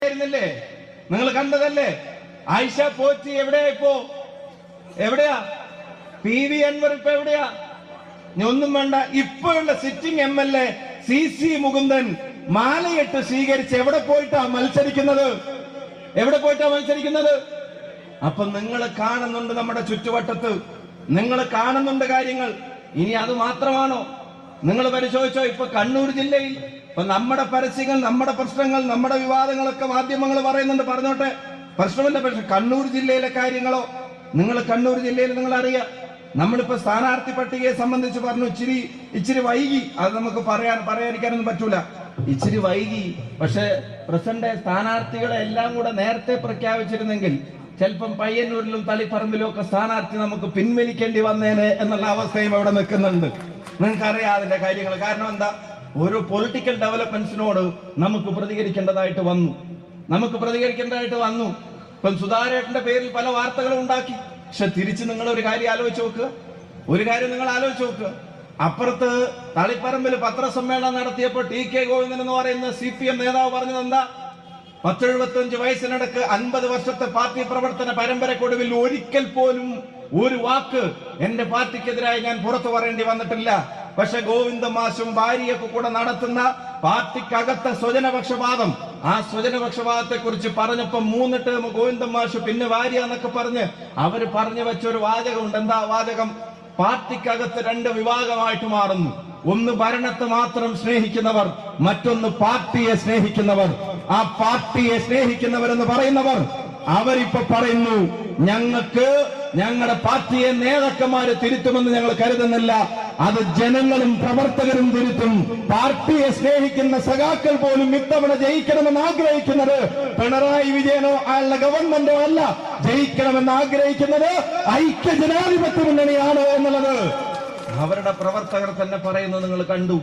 ല്ലേ നിങ്ങൾ കണ്ടതല്ലേ? ആയിഷ പോറ്റി എവിടെയാ ഇപ്പോ? എവിടെയാ? PV അൻവർ ഇപ്പൊ എവിടെയാ? ഒന്നും വേണ്ട. ഇപ്പോഴുള്ള സിറ്റിംഗ് MLA CC മുകുന്ദൻ മാലയിട്ട് സ്വീകരിച്ച് എവിടെ പോയിട്ടാ മത്സരിക്കുന്നത്? എവിടെ പോയിട്ടാ മത്സരിക്കുന്നത്? അപ്പൊ നിങ്ങൾ കാണുന്നുണ്ട് നമ്മുടെ ചുറ്റുവട്ടത്ത്, നിങ്ങൾ കാണുന്നുണ്ട് കാര്യങ്ങൾ. ഇനി അത് മാത്രമാണോ? നിങ്ങൾ പരിശോധിച്ചോ, ഇപ്പൊ കണ്ണൂർ ജില്ലയിൽ ഇപ്പൊ നമ്മുടെ പരസ്യങ്ങൾ, നമ്മുടെ പ്രശ്നങ്ങൾ, നമ്മുടെ വിവാദങ്ങളൊക്കെ മാധ്യമങ്ങൾ പറയുന്നുണ്ട്, പറഞ്ഞോട്ടെ, പ്രശ്നമില്ല. പക്ഷെ കണ്ണൂർ ജില്ലയിലെ കാര്യങ്ങളോ? നിങ്ങൾ കണ്ണൂർ ജില്ലയിൽ നിങ്ങൾ അറിയാം, നമ്മളിപ്പോ സ്ഥാനാർത്ഥി പട്ടികയെ സംബന്ധിച്ച് പറഞ്ഞു, ഇച്ചിരി വൈകി. അത് നമുക്ക് പറയാതിരിക്കാനൊന്നും പറ്റൂല, ഇച്ചിരി വൈകി. പക്ഷെ പ്രസിഡന്റ് സ്ഥാനാർത്ഥികളെ എല്ലാം കൂടെ നേരത്തെ പ്രഖ്യാപിച്ചിരുന്നെങ്കിൽ ചിലപ്പം പയ്യന്നൂരിലും തളിപ്പറമ്പിലും ഒക്കെ സ്ഥാനാർത്ഥി നമുക്ക് പിൻവലിക്കേണ്ടി വന്നേനെ എന്നുള്ള അവസ്ഥയും അവിടെ നിൽക്കുന്നുണ്ട്. നിങ്ങൾക്കറിയാം അതിന്റെ കാര്യങ്ങൾ. കാരണം എന്താ? ഓരോ പൊളിറ്റിക്കൽ ഡെവലപ്മെന്റ്സിനോട് നമുക്ക് പ്രതികരിക്കേണ്ടതായിട്ട് വന്നു. ഇപ്പം സുധാകരേട്ടന്റെ പേരിൽ പല വാർത്തകളും ഉണ്ടാക്കി. പക്ഷെ തിരിച്ച് നിങ്ങൾ ഒരു കാര്യം ആലോചിച്ച് നോക്കുക, അപ്പുറത്ത് തളിപ്പറമ്പിൽ പത്രസമ്മേളനം നടത്തിയപ്പോൾ TK ഗോവിന്ദൻ എന്ന് പറയുന്ന CPM നേതാവ് പറഞ്ഞത് എന്താ? 10-75 വയസ്സിനിടക്ക് 50 വർഷത്തെ പാർട്ടി പ്രവർത്തന പരമ്പരക്കൊടുവിൽ ഒരിക്കൽ പോലും ഒരു വാക്ക് എന്റെ പാർട്ടിക്കെതിരായി ഞാൻ പുറത്തു പറയേണ്ടി വന്നിട്ടില്ല. പക്ഷെ ഗോവിന്ദ മാഷും ഭാര്യയൊക്കെ കൂടെ നടത്തുന്ന പാർട്ടിക്കകത്തെ സ്വജനപക്ഷപാതം, ആ സ്വജനപക്ഷപാതത്തെ കുറിച്ച് പറഞ്ഞപ്പോ 3 ടേം ഗോവിന്ദ മാഷ് പിന്നെ ഭാര്യ എന്നൊക്കെ പറഞ്ഞ് അവര് പറഞ്ഞു വെച്ചൊരു വാചകമുണ്ട്. എന്താ വാചകം? പാർട്ടിക്കകത്ത് 2 വിഭാഗമായിട്ട് മാറുന്നു. ഒന്ന് ഭരണത്തെ മാത്രം സ്നേഹിക്കുന്നവർ, മറ്റൊന്ന് പാർട്ടിയെ സ്നേഹിക്കുന്നവർ. ആ പാർട്ടിയെ സ്നേഹിക്കുന്നവരെന്ന് പറയുന്നവർ അവരിപ്പോ പറയുന്നു, ഞങ്ങളുടെ പാർട്ടിയെ നേതാക്കന്മാര് തിരുത്തുമെന്ന് ഞങ്ങൾ കരുതുന്നില്ല, അത് ജനങ്ങളും പ്രവർത്തകരും തിരുത്തും. പാർട്ടിയെ സ്നേഹിക്കുന്ന സഖാക്കൾ പോലും ഇത്തവണ ജയിക്കണമെന്ന് ആഗ്രഹിക്കുന്നത് പിണറായി വിജയനോ അയാളുടെ ഗവൺമെന്റോ അല്ല, ജയിക്കണമെന്ന് ആഗ്രഹിക്കുന്നത് ഐക്യ ജനാധിപത്യ മുന്നണിയാണ് എന്നുള്ളത് അവരുടെ പ്രവർത്തകർ തന്നെ പറയുന്നത് നിങ്ങൾ കണ്ടു.